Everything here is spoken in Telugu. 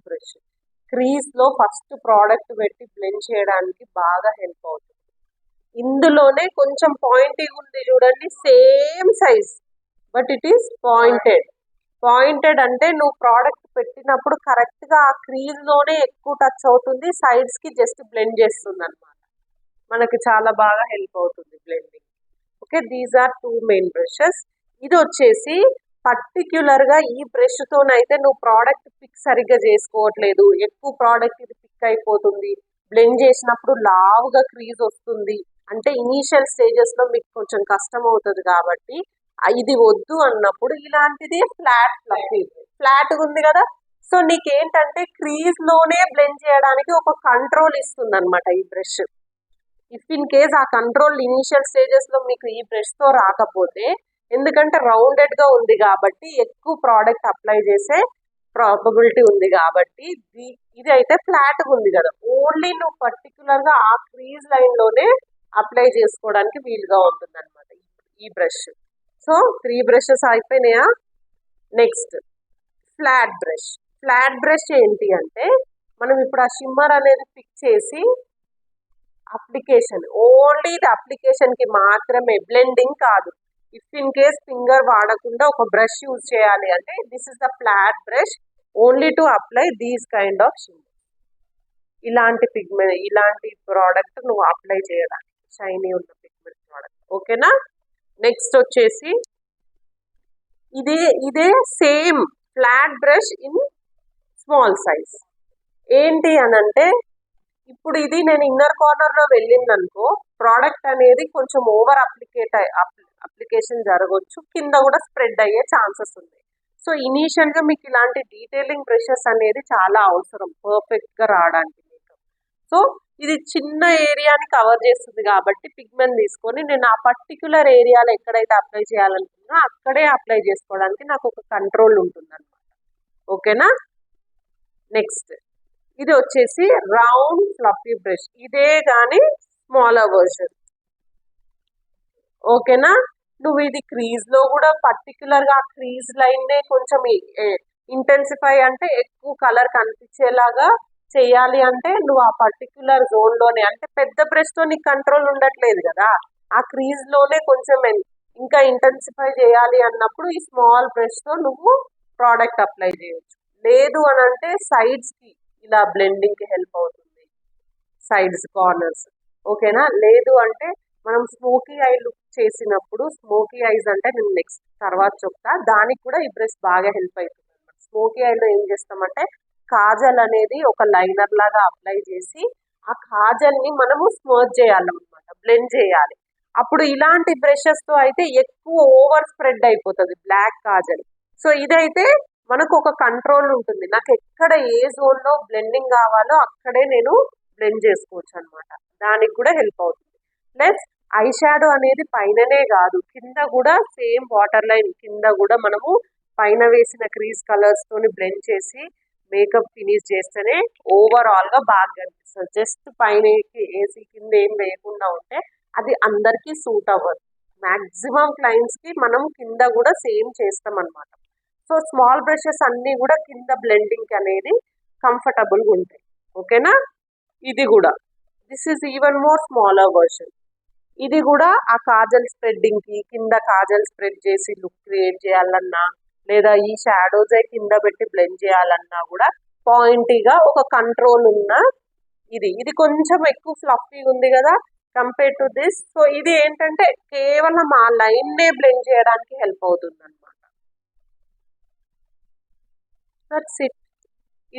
బ్రష్ క్రీజ్ లో ఫస్ట్ ప్రోడక్ట్ పెట్టి బ్లెండ్ చేయడానికి బాగా హెల్ప్ అవుతుంది. ఇందులోనే కొంచెం పాయింటింగ్ ఉంది చూడండి, same size but it is pointed అంటే నువ్వు ప్రోడక్ట్ పెట్టినప్పుడు కరెక్ట్ గా ఆ క్రీజ్ లోనే ఎక్కువ టచ్ అవుతుంది, సైడ్స్ కి జస్ట్ బ్లెండ్ చేస్తుంది అనమాట. మనకి చాలా బాగా హెల్ప్ అవుతుంది బ్లెండింగ్. Okay, these are 2 main brushes. ఇది వచ్చేసి పర్టిక్యులర్ గా ఈ బ్రష్ తోనైతే నువ్వు ప్రోడక్ట్ పిక్ సరిగ్గా చేసుకోవట్లేదు, ఎక్కువ ప్రోడక్ట్ ఇది పిక్ అయిపోతుంది, బ్లెండ్ చేసినప్పుడు లావుగా క్రీజ్ వస్తుంది అంటే ఇనీషియల్ స్టేజెస్ లో మీకు కొంచెం కష్టం అవుతుంది. కాబట్టి ఇది వద్దు అన్నప్పుడు ఇలాంటిది ఫ్లాట్ ఉంది కదా, సో నీకేంటంటే క్రీజ్ లోనే బ్లెండ్ చేయడానికి ఒక కంట్రోల్ ఇస్తుంది అనమాట ఈ బ్రష్. ఇఫ్ ఇన్ కేస్ ఆ కంట్రోల్ ఇనీషియల్ స్టేజెస్ లో మీకు ఈ బ్రష్ తో రాకపోతే, ఎందుకంటే రౌండెడ్ గా ఉంది కాబట్టి ఎక్కువ ప్రోడక్ట్ అప్లై చేసే ప్రాబబిలిటీ ఉంది కాబట్టి ఇది అయితే ఫ్లాట్ గా ఉంది కదా, ఓన్లీ నువ్వు పర్టికులర్ గా ఆ క్రీజ్ లైన్ లోనే అప్లై చేసుకోవడానికి వీలుగా ఉంటుంది అనమాట ఈ బ్రష్. సో 3 బ్రషెస్ అయిపోయినాయా. నెక్స్ట్ ఫ్లాట్ బ్రష్ ఏంటి అంటే మనం ఇప్పుడు ఆ షిమ్మర్ అనేది పిక్ చేసి అప్లికేషన్, ఓన్లీ ఇది అప్లికేషన్ కి మాత్రమే, బ్లెండింగ్ కాదు. ఇఫ్ ఇన్ కేస్ ఫింగర్ వాడకుండా ఒక బ్రష్ యూజ్ చేయాలి అంటే this is the flat brush only to apply these kind of shimmer. ఇలాంటి ప్రోడక్ట్ నువ్వు అప్లై చేయడానికి, షైనీ ఉన్న పిగ్మెంట్ ప్రోడక్ట్. ఓకేనా. నెక్స్ట్ వచ్చేసి ఇదే same flat brush in small size. ఏంటి అనంటే ఇప్పుడు ఇది నేను ఇన్నర్ కార్నర్ లో వెళ్ళిందనుకో ప్రోడక్ట్ అనేది కొంచెం ఓవర్ అప్లికేషన్ జరగవచ్చు, కింద కూడా స్ప్రెడ్ అయ్యే ఛాన్సెస్ ఉంది. సో ఇనీషియల్ గా మీకు ఇలాంటి డీటెయిలింగ్ బ్రషెస్ అనేది చాలా అవసరం పర్ఫెక్ట్ గా రావడానికి మీకు. సో ఇది చిన్న ఏరియాని కవర్ చేస్తుంది కాబట్టి పిగ్మెంట్ తీసుకొని నేను ఆ పర్టిక్యులర్ ఏరియాలో ఎక్కడైతే అప్లై చేయాలనుకున్నా అక్కడే అప్లై చేసుకోవడానికి నాకు ఒక కంట్రోల్ ఉంటుంది అనమాట. ఓకేనా. నెక్స్ట్ ఇది వచ్చేసి రౌండ్ ఫ్లఫీ బ్రష్, ఇదే కానీ స్మాలర్ వర్షన్. ఓకేనా. నువ్వు ఇది క్రీజ్ లో కూడా పర్టికులర్ గా క్రీజ్ లైన్ నే కొంచెం ఇంటెన్సిఫై అంటే ఎక్కువ కలర్ కనిపించేలాగా చేయాలి అంటే నువ్వు ఆ పర్టికులర్ జోన్ లోనే, అంటే పెద్ద బ్రష్ తో నీకు కంట్రోల్ ఉండట్లేదు కదా, ఆ క్రీజ్ లోనే కొంచెం ఇంకా ఇంటెన్సిఫై చేయాలి అన్నప్పుడు ఈ స్మాల్ బ్రష్ తో నువ్వు ప్రోడక్ట్ అప్లై చేయొచ్చు. లేదు అని అంటే సైడ్స్ కి ఇలా బ్లెండింగ్ కి హెల్ప్ అవుతుంది, సైడ్స్ కార్నర్స్. ఓకేనా. లేదు అంటే మనం స్మోకీ ఐ లుక్ చేసినప్పుడు, స్మోకీ ఐస్ అంటే నేను నెక్స్ట్ తర్వాత చెప్తా, దానికి కూడా ఈ బ్రష్ బాగా హెల్ప్ అవుతుంది అనమాట. స్మోకీ ఐలో ఏం చేస్తామంటే కాజల్ అనేది ఒక లైనర్ లాగా అప్లై చేసి ఆ కాజల్ ని మనము స్మర్జ్ చేయాలన్నమాట, బ్లెండ్ చేయాలి. అప్పుడు ఇలాంటి బ్రషెస్ తో అయితే ఎక్కువ ఓవర్ స్ప్రెడ్ అయిపోతుంది బ్లాక్ కాజల్. సో ఇదైతే మనకు ఒక కంట్రోల్ ఉంటుంది, నాకు ఎక్కడ ఏ జోన్ లో బ్లెండింగ్ కావాలో అక్కడే నేను బ్లెండ్ చేసుకోవచ్చు అనమాట, దానికి కూడా హెల్ప్ అవుతుంది. ప్లస్ ఐ షాడో అనేది పైననే కాదు కింద కూడా సేమ్ వాటర్ లైన్ కింద కూడా మనము పైన వేసిన క్రీజ్ కలర్స్ తోని బ్లెండ్ చేసి మేకప్ ఫినిష్ చేస్తేనే ఓవరాల్ గా బాగా కనిపిస్తుంది. జస్ట్ పైన ఏసీ కింద ఏం వేయకుండా ఉంటే అది అందరికీ సూట్ అవ్వదు. మాక్సిమం క్లయింట్స్ కి మనం కింద కూడా సేమ్ చేస్తాం అనమాట. సో స్మాల్ బ్రషెస్ అన్ని కూడా కింద బ్లెండింగ్ అనేది కంఫర్టబుల్ గా ఉంటాయి. ఓకేనా. ఇది కూడా this is even more smaller version. ఇది కూడా ఆ కాజల్ స్ప్రెడ్డింగ్ కి కింద కాజల్ స్ప్రెడ్ చేసి లుక్ క్రియేట్ చేయాలన్నా లేదా ఈ షాడోస్ కింద పెట్టి బ్లెండ్ చేయాలన్నా కూడా పాయింటీగా ఒక కంట్రోల్ ఉన్న ఇది కొంచెం ఎక్కువ ఫ్లఫీగా ఉంది కదా కంపేర్ టు దిస్. సో ఇది ఏంటంటే కేవలం ఆ లైన్ నే బ్లెండ్ చేయడానికి హెల్ప్ అవుతుంది అనమాట. That's it.